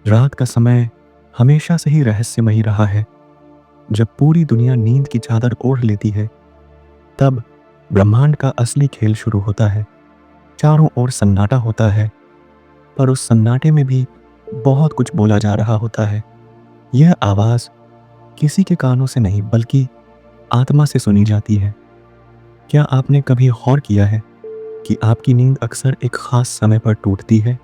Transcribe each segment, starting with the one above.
रात का समय हमेशा से ही रहस्यमयी रहा है। जब पूरी दुनिया नींद की चादर ओढ़ लेती है, तब ब्रह्मांड का असली खेल शुरू होता है। चारों ओर सन्नाटा होता है, पर उस सन्नाटे में भी बहुत कुछ बोला जा रहा होता है। यह आवाज़ किसी के कानों से नहीं, बल्कि आत्मा से सुनी जाती है। क्या आपने कभी गौर किया है कि आपकी नींद अक्सर एक खास समय पर टूटती है?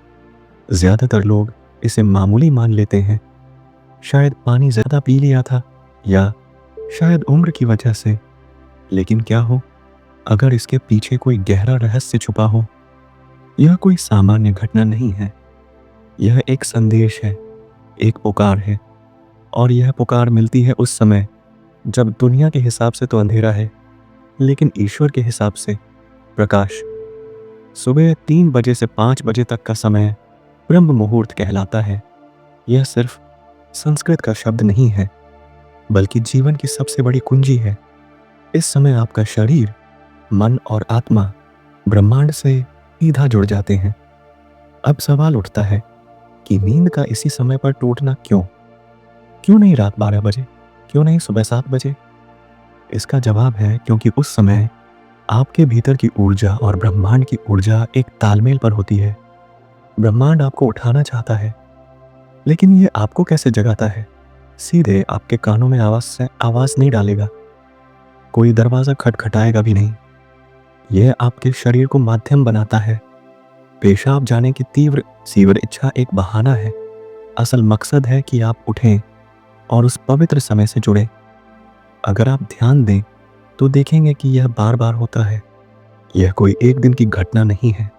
ज़्यादातर लोग इसे मामूली मान लेते हैं, शायद पानी ज़्यादा पी लिया था, या शायद उम्र की वजह से। लेकिन क्या हो अगर इसके पीछे कोई गहरा रहस्य छुपा हो? यह कोई सामान्य घटना नहीं है। यह एक संदेश है, एक पुकार है। और यह पुकार मिलती है उस समय जब दुनिया के हिसाब से तो अंधेरा है, लेकिन ईश्वर के हिसाब से प्रकाश। सुबह 3 बजे से 5 बजे तक का समय ब्रह्म मुहूर्त कहलाता है। यह सिर्फ संस्कृत का शब्द नहीं है, बल्कि जीवन की सबसे बड़ी कुंजी है। इस समय आपका शरीर, मन और आत्मा ब्रह्मांड से सीधा जुड़ जाते हैं। अब सवाल उठता है कि नींद का इसी समय पर टूटना क्यों? क्यों नहीं रात 12 बजे? क्यों नहीं सुबह 7 बजे? इसका जवाब है क्योंकि उस समय आपके भीतर की ऊर्जा और ब्रह्मांड की ऊर्जा एक तालमेल पर होती है। ब्रह्मांड आपको उठाना चाहता है, लेकिन ये आपको कैसे जगाता है? सीधे आपके कानों में आवाज नहीं डालेगा, कोई दरवाजा खटखटाएगा भी नहीं। यह आपके शरीर को माध्यम बनाता है। पेशाब जाने की तीव्र इच्छा एक बहाना है। असल मकसद है कि आप उठें और उस पवित्र समय से जुड़े। अगर आप ध्यान दें तो देखेंगे कि यह बार बार होता है। यह कोई एक दिन की घटना नहीं है,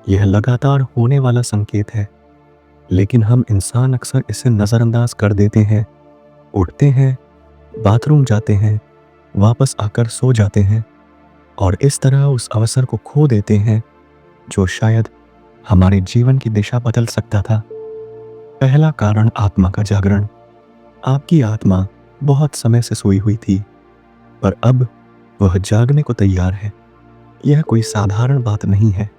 यह लगातार होने वाला संकेत है। लेकिन हम इंसान अक्सर इसे नज़रअंदाज कर देते हैं। उठते हैं, बाथरूम जाते हैं, वापस आकर सो जाते हैं, और इस तरह उस अवसर को खो देते हैं जो शायद हमारे जीवन की दिशा बदल सकता था। पहला कारण, आत्मा का जागरण। आपकी आत्मा बहुत समय से सोई हुई थी, पर अब वह जागने को तैयार है। यह कोई साधारण बात नहीं है।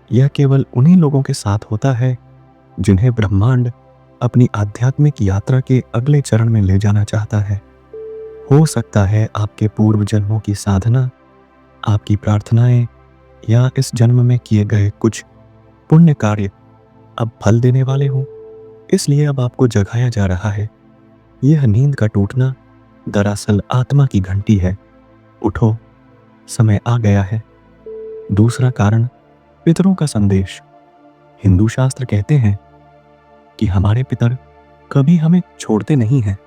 यह केवल उन्हीं लोगों के साथ होता है जिन्हें ब्रह्मांड अपनी आध्यात्मिक यात्रा के अगले चरण में ले जाना चाहता है। हो सकता है आपके पूर्व जन्मों की साधना, आपकी प्रार्थनाएं, या इस जन्म में किए गए कुछ पुण्य कार्य अब फल देने वाले हों। इसलिए अब आपको जगाया जा रहा है। यह नींद का टूटना दरअसल आत्मा की घंटी है। उठो, समय आ गया है। दूसरा कारण, पितरों का संदेश। हिंदू शास्त्र कहते हैं कि हमारे पितर कभी हमें छोड़ते नहीं हैं।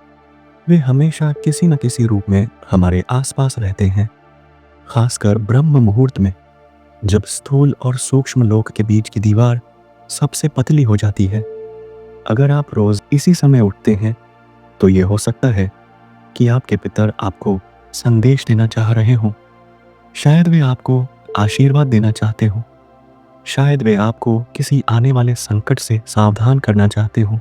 वे हमेशा किसी न किसी रूप में हमारे आसपास रहते हैं, खासकर ब्रह्म मुहूर्त में, जब स्थूल और सूक्ष्म लोक के बीच की दीवार सबसे पतली हो जाती है। अगर आप रोज इसी समय उठते हैं तो ये हो सकता है कि आपके पितर आपको संदेश देना चाह रहे हों। शायद वे आपको आशीर्वाद देना चाहते हो, शायद वे आपको किसी आने वाले संकट से सावधान करना चाहते हो,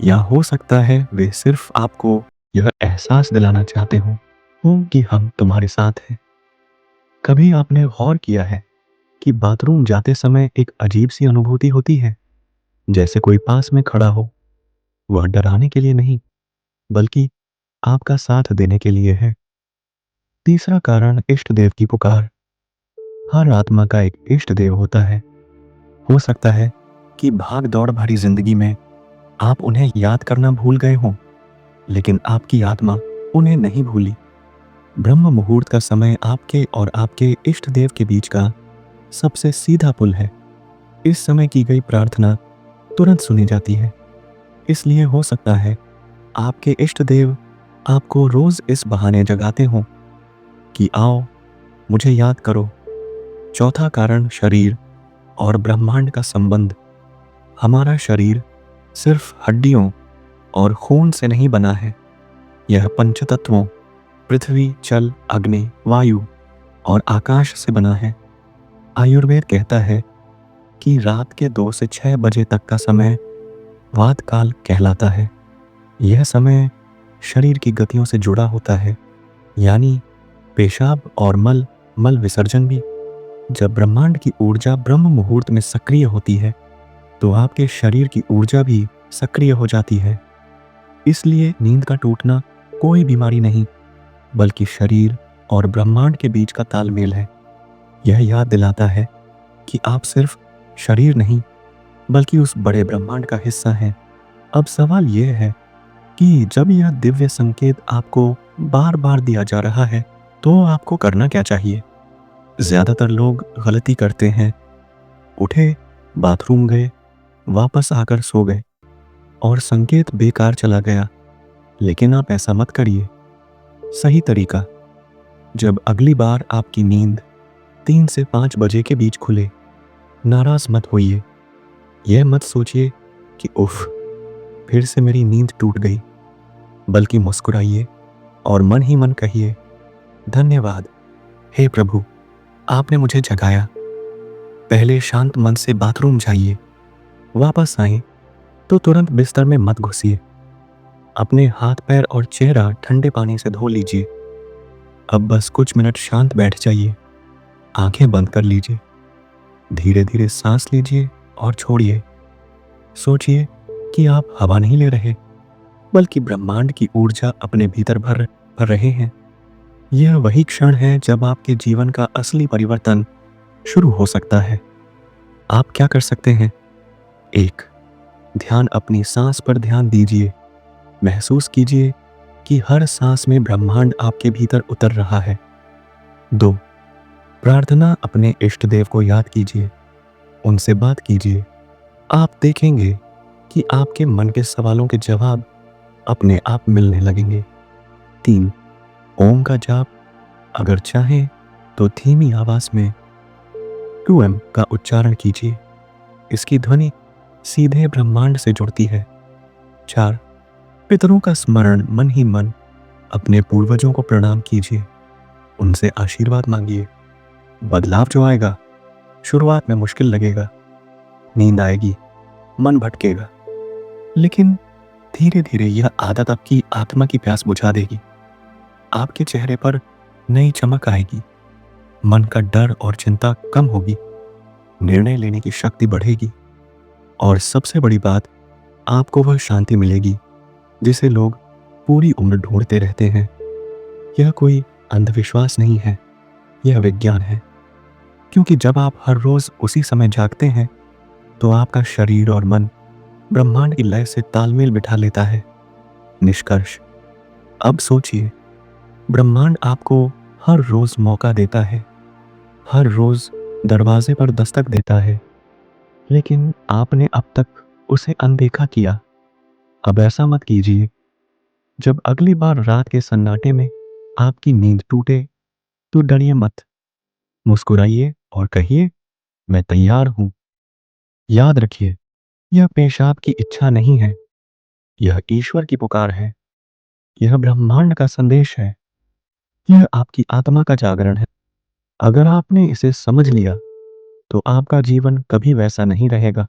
या हो सकता है वे सिर्फ आपको यह एहसास दिलाना चाहते हो कि हम तुम्हारे साथ हैं। कभी आपने गौर किया है कि बाथरूम जाते समय एक अजीब सी अनुभूति होती है, जैसे कोई पास में खड़ा हो? वह डराने के लिए नहीं, बल्कि आपका साथ देने के लिए है। तीसरा कारण, इष्ट देव की पुकार। हर आत्मा का एक इष्ट देव होता है। हो सकता है कि भाग दौड़ भरी जिंदगी में आप उन्हें याद करना भूल गए हों, लेकिन आपकी आत्मा उन्हें नहीं भूली। ब्रह्म मुहूर्त का समय आपके और आपके इष्ट देव के बीच का सबसे सीधा पुल है। इस समय की गई प्रार्थना तुरंत सुनी जाती है। इसलिए हो सकता है आपके इष्ट देव आपको रोज इस बहाने जगाते हों कि आओ, मुझे याद करो। चौथा कारण, शरीर और ब्रह्मांड का संबंध। हमारा शरीर सिर्फ हड्डियों और खून से नहीं बना है। यह पंचतत्वों, पृथ्वी, जल, अग्नि, वायु और आकाश से बना है। आयुर्वेद कहता है कि रात के 2 से 6 बजे तक का समय वात काल कहलाता है। यह समय शरीर की गतियों से जुड़ा होता है, यानी पेशाब और मल विसर्जन भी। जब ब्रह्मांड की ऊर्जा ब्रह्म मुहूर्त में सक्रिय होती है, तो आपके शरीर की ऊर्जा भी सक्रिय हो जाती है। इसलिए नींद का टूटना कोई बीमारी नहीं, बल्कि शरीर और ब्रह्मांड के बीच का तालमेल है। यह याद दिलाता है कि आप सिर्फ शरीर नहीं, बल्कि उस बड़े ब्रह्मांड का हिस्सा हैं। अब सवाल यह है कि जब यह दिव्य संकेत आपको बार बार दिया जा रहा है, तो आपको करना क्या चाहिए? ज्यादातर लोग गलती करते हैं। उठे, बाथरूम गए, वापस आकर सो गए और संकेत बेकार चला गया। लेकिन आप ऐसा मत करिए। सही तरीका, जब अगली बार आपकी नींद 3 से 5 बजे के बीच खुले, नाराज मत होइए। यह मत सोचिए कि उफ, फिर से मेरी नींद टूट गई, बल्कि मुस्कुराइए और मन ही मन कहिए, धन्यवाद हे प्रभु, आपने मुझे जगाया। पहले शांत मन से बाथरूम जाइए। वापस आए तो तुरंत बिस्तर में मत घुसिए। अपने हाथ पैर और चेहरा ठंडे पानी से धो लीजिए। अब बस कुछ मिनट शांत बैठ जाइए। आंखें बंद कर लीजिए। धीरे धीरे सांस लीजिए और छोड़िए। सोचिए कि आप हवा नहीं ले रहे, बल्कि ब्रह्मांड की ऊर्जा अपने भीतर भर रहे हैं। यह वही क्षण है जब आपके जीवन का असली परिवर्तन शुरू हो सकता है। आप क्या कर सकते हैं? 1. ध्यान, अपनी सांस पर ध्यान दीजिए। महसूस कीजिए कि हर सांस में ब्रह्मांड आपके भीतर उतर रहा है। 2. प्रार्थना, अपने इष्ट देव को याद कीजिए। उनसे बात कीजिए। आप देखेंगे कि आपके मन के सवालों के जवाब अपने आप मिलने लगेंगे। 3. ओम का जाप, अगर चाहें तो धीमी आवाज में 2M का उच्चारण कीजिए। इसकी ध्वनि सीधे ब्रह्मांड से जुड़ती है। 4. पितरों का स्मरण, मन ही मन अपने पूर्वजों को प्रणाम कीजिए। उनसे आशीर्वाद मांगिए। बदलाव जो आएगा, शुरुआत में मुश्किल लगेगा, नींद आएगी, मन भटकेगा, लेकिन धीरे धीरे यह आदत आपकी आत्मा की प्यास बुझा देगी। आपके चेहरे पर नई चमक आएगी, मन का डर और चिंता कम होगी, निर्णय लेने की शक्ति बढ़ेगी, और सबसे बड़ी बात, आपको वह शांति मिलेगी जिसे लोग पूरी उम्र ढूंढते रहते हैं। यह कोई अंधविश्वास नहीं है, यह विज्ञान है। क्योंकि जब आप हर रोज उसी समय जागते हैं, तो आपका शरीर और मन ब्रह्मांड की लय से तालमेल बिठा लेता है। निष्कर्ष, अब सोचिए, ब्रह्मांड आपको हर रोज मौका देता है, हर रोज दरवाजे पर दस्तक देता है, लेकिन आपने अब तक उसे अनदेखा किया। अब ऐसा मत कीजिए। जब अगली बार रात के सन्नाटे में आपकी नींद टूटे, तो डरिए मत। मुस्कुराइए और कहिए, मैं तैयार हूं। याद रखिए, यह पेशाब की इच्छा नहीं है, यह ईश्वर की पुकार है, यह ब्रह्मांड का संदेश है, यह आपकी आत्मा का जागरण है। अगर आपने इसे समझ लिया, तो आपका जीवन कभी वैसा नहीं रहेगा